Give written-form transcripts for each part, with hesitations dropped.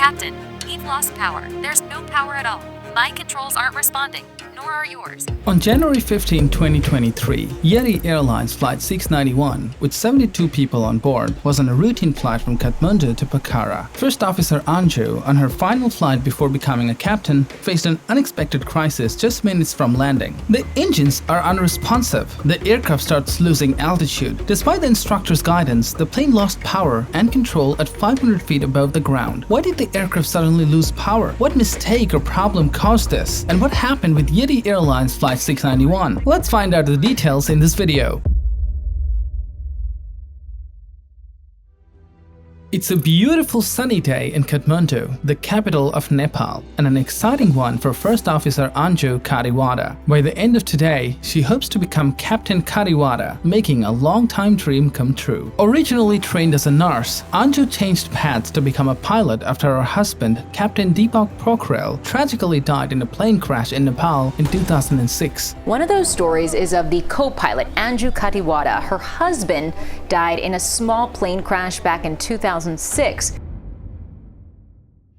Captain, we've lost power. There's no power at all. My controls aren't responding, nor are yours. On January 15, 2023, Yeti Airlines Flight 691, with 72 people on board, was on a routine flight from Kathmandu to Pokhara. First Officer Anju, on her final flight before becoming a captain, faced an unexpected crisis just minutes from landing. The engines are unresponsive. The aircraft starts losing altitude. Despite the instructor's guidance, the plane lost power and control at 500 feet above the ground. Why did the aircraft suddenly lose power? What mistake or problem caused this? And what happened with Yeti Airlines Flight 691? Let's find out the details in this video. It's a beautiful sunny day in Kathmandu, the capital of Nepal, and an exciting one for First Officer Anju Kariwada. By the end of today, she hopes to become Captain Kariwada, making a long-time dream come true. Originally trained as a nurse, Anju changed paths to become a pilot after her husband, Captain Pokhara, tragically died in a plane crash in Nepal in 2006. One of those stories is of the co-pilot Anju Kariwada. Her husband died in a small plane crash back in 2006.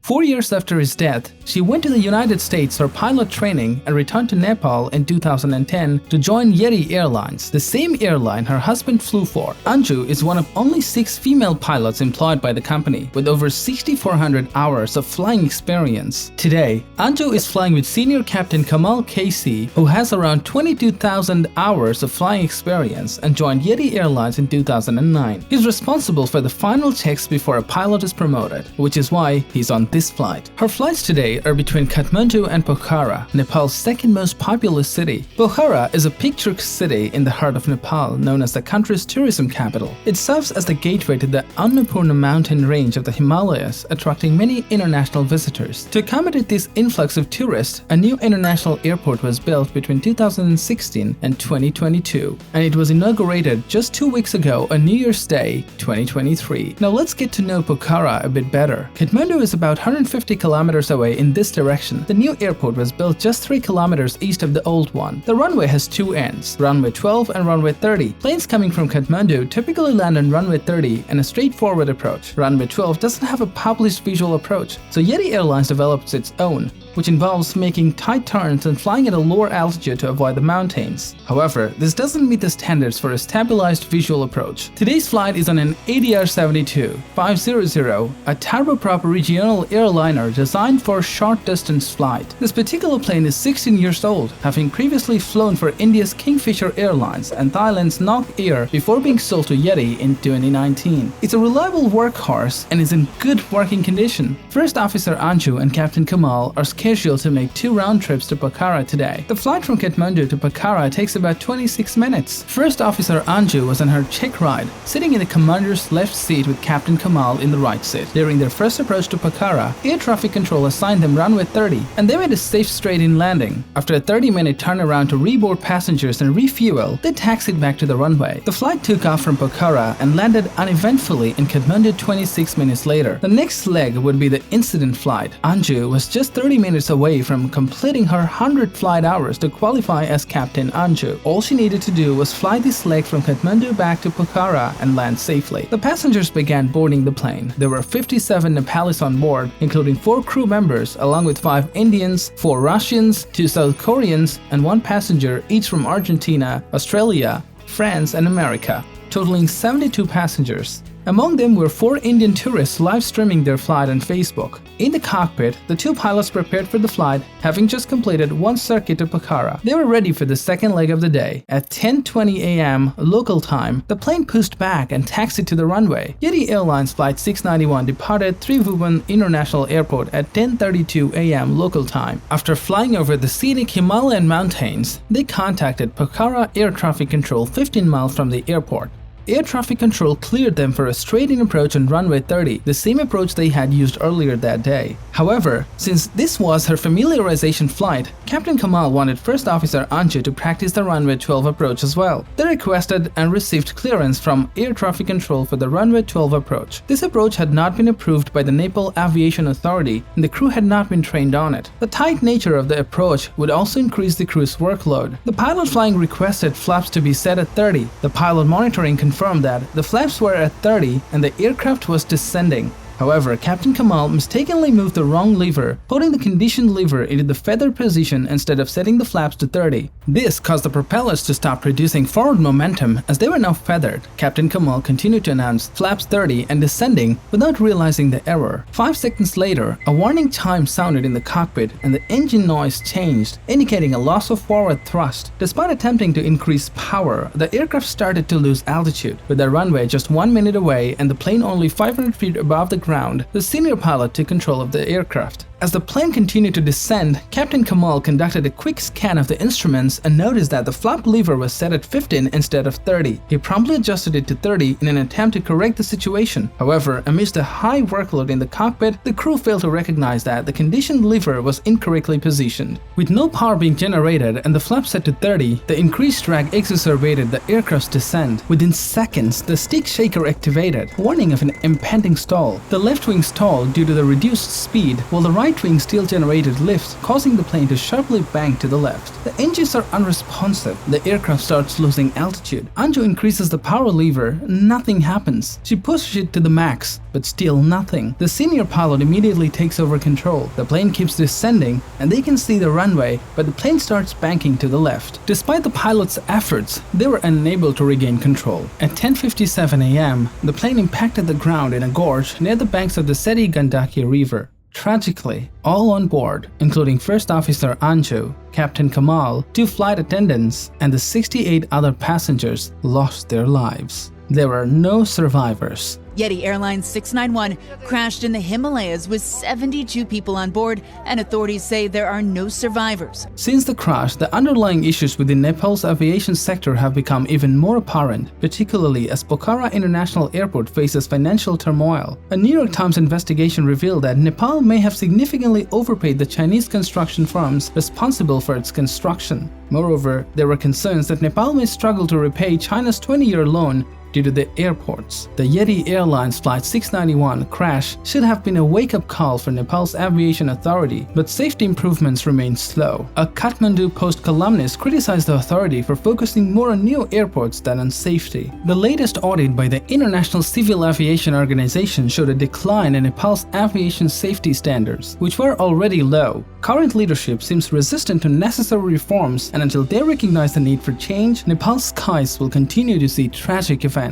4 years after his death, she went to the United States for pilot training and returned to Nepal in 2010 to join Yeti Airlines, the same airline her husband flew for. Anju is one of only 6 female pilots employed by the company, with over 6,400 hours of flying experience. Today, Anju is flying with Senior Captain Kamal Casey, who has around 22,000 hours of flying experience and joined Yeti Airlines in 2009. He's responsible for the final checks before a pilot is promoted, which is why he's on this flight. Her flights today are between Kathmandu and Pokhara, Nepal's second most populous city. Pokhara is a picturesque city in the heart of Nepal, known as the country's tourism capital. It serves as the gateway to the Annapurna mountain range of the Himalayas, attracting many international visitors. To accommodate this influx of tourists, a new international airport was built between 2016 and 2022, and it was inaugurated just 2 weeks ago on New Year's Day, 2023. Now let's get to know Pokhara a bit better. Kathmandu is about 150 kilometers away in this direction. The new airport was built just 3 kilometers east of the old one. The runway has 2 ends, runway 12 and runway 30. Planes coming from Kathmandu typically land on runway 30 in a straightforward approach. Runway 12 doesn't have a published visual approach, so Yeti Airlines develops its own, which involves making tight turns and flying at a lower altitude to avoid the mountains. However, this doesn't meet the standards for a stabilized visual approach. Today's flight is on an ADR 72-500, a turboprop regional airliner designed for short-distance flight. This particular plane is 16 years old, having previously flown for India's Kingfisher Airlines and Thailand's Nok Air before being sold to Yeti in 2019. It's a reliable workhorse and is in good working condition. First Officer Anju and Captain Kamal are scheduled to make 2 round trips to Pokhara today. The flight from Kathmandu to Pokhara takes about 26 minutes. First Officer Anju was on her check ride, sitting in the commander's left seat with Captain Kamal in the right seat. During their first approach to Pokhara, air traffic control assigned them runway 30, and they made a safe straight-in landing. After a 30-minute turnaround to reboard passengers and refuel, they taxied back to the runway. The flight took off from Pokhara and landed uneventfully in Kathmandu 26 minutes later. The next leg would be the incident flight. Anju was just 30 minutes away from completing her 100 flight hours to qualify as Captain Anju. All she needed to do was fly this leg from Kathmandu back to Pokhara and land safely. The passengers began boarding the plane. There were 57 Nepalis on board, including 4 crew members, along with 5 Indians, 4 Russians, 2 South Koreans, and 1 passenger, each from Argentina, Australia, France, and America, totaling 72 passengers. Among them were 4 Indian tourists live streaming their flight on Facebook. In the cockpit, the 2 pilots prepared for the flight, having just completed 1 circuit to Pokhara. They were ready for the second leg of the day. At 10:20 a.m. local time, the plane pushed back and taxied to the runway. Yeti Airlines Flight 691 departed Tribhuvan International Airport at 10:32 a.m. local time. After flying over the scenic Himalayan mountains, they contacted Pokhara Air Traffic Control 15 miles from the airport. Air traffic control cleared them for a straight-in approach on runway 30, the same approach they had used earlier that day. However, since this was her familiarization flight, Captain Kamal wanted First Officer Anju to practice the runway 12 approach as well. They requested and received clearance from air traffic control for the runway 12 approach. This approach had not been approved by the Nepal Aviation Authority, and the crew had not been trained on it. The tight nature of the approach would also increase the crew's workload. The pilot flying requested flaps to be set at 30. The pilot monitoring confirmed that the flaps were at 30 and the aircraft was descending. However, Captain Kamal mistakenly moved the wrong lever, putting the conditioned lever into the feather position instead of setting the flaps to 30. This caused the propellers to stop producing forward momentum as they were now feathered. Captain Kamal continued to announce flaps 30 and descending without realizing the error. 5 seconds later, a warning chime sounded in the cockpit and the engine noise changed, indicating a loss of forward thrust. Despite attempting to increase power, the aircraft started to lose altitude. With the runway just 1 minute away and the plane only 500 feet above the ground, the senior pilot took control of the aircraft. As the plane continued to descend, Captain Kamal conducted a quick scan of the instruments and noticed that the flap lever was set at 15 instead of 30. He promptly adjusted it to 30 in an attempt to correct the situation. However, amidst the high workload in the cockpit, the crew failed to recognize that the conditioned lever was incorrectly positioned. With no power being generated and the flap set to 30, the increased drag exacerbated the aircraft's descent. Within seconds, the stick shaker activated, warning of an impending stall. The left wing stalled due to the reduced speed, while the right wing still generated lift, causing the plane to sharply bank to the left. The engines are unresponsive. The aircraft starts losing altitude. Anju increases the power lever. Nothing happens. She pushes it to the max, but still nothing. The senior pilot immediately takes over control. The plane keeps descending, and they can see the runway, but the plane starts banking to the left. Despite the pilot's efforts, they were unable to regain control. At 10:57 a.m., the plane impacted the ground in a gorge near the banks of the Seti Gandaki River. Tragically, all on board, including First Officer Anju, Captain Kamal, 2 flight attendants, and the 68 other passengers lost their lives. There were no survivors. Yeti Airlines 691 crashed in the Himalayas with 72 people on board, and authorities say there are no survivors. Since the crash, the underlying issues within Nepal's aviation sector have become even more apparent, particularly as Pokhara International Airport faces financial turmoil. A New York Times investigation revealed that Nepal may have significantly overpaid the Chinese construction firms responsible for its construction. Moreover, there were concerns that Nepal may struggle to repay China's 20-year loan due to the airports. The Yeti Airlines Flight 691 crash should have been a wake-up call for Nepal's aviation authority, but safety improvements remain slow. A Kathmandu Post columnist criticized the authority for focusing more on new airports than on safety. The latest audit by the International Civil Aviation Organization showed a decline in Nepal's aviation safety standards, which were already low. Current leadership seems resistant to necessary reforms, and until they recognize the need for change, Nepal's skies will continue to see tragic events.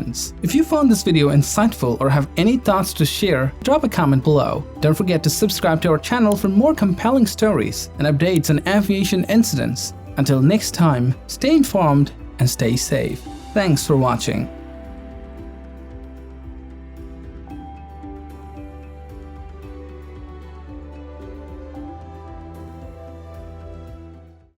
If you found this video insightful or have any thoughts to share, drop a comment below. Don't forget to subscribe to our channel for more compelling stories and updates on aviation incidents. Until next time, stay informed and stay safe. Thanks for watching.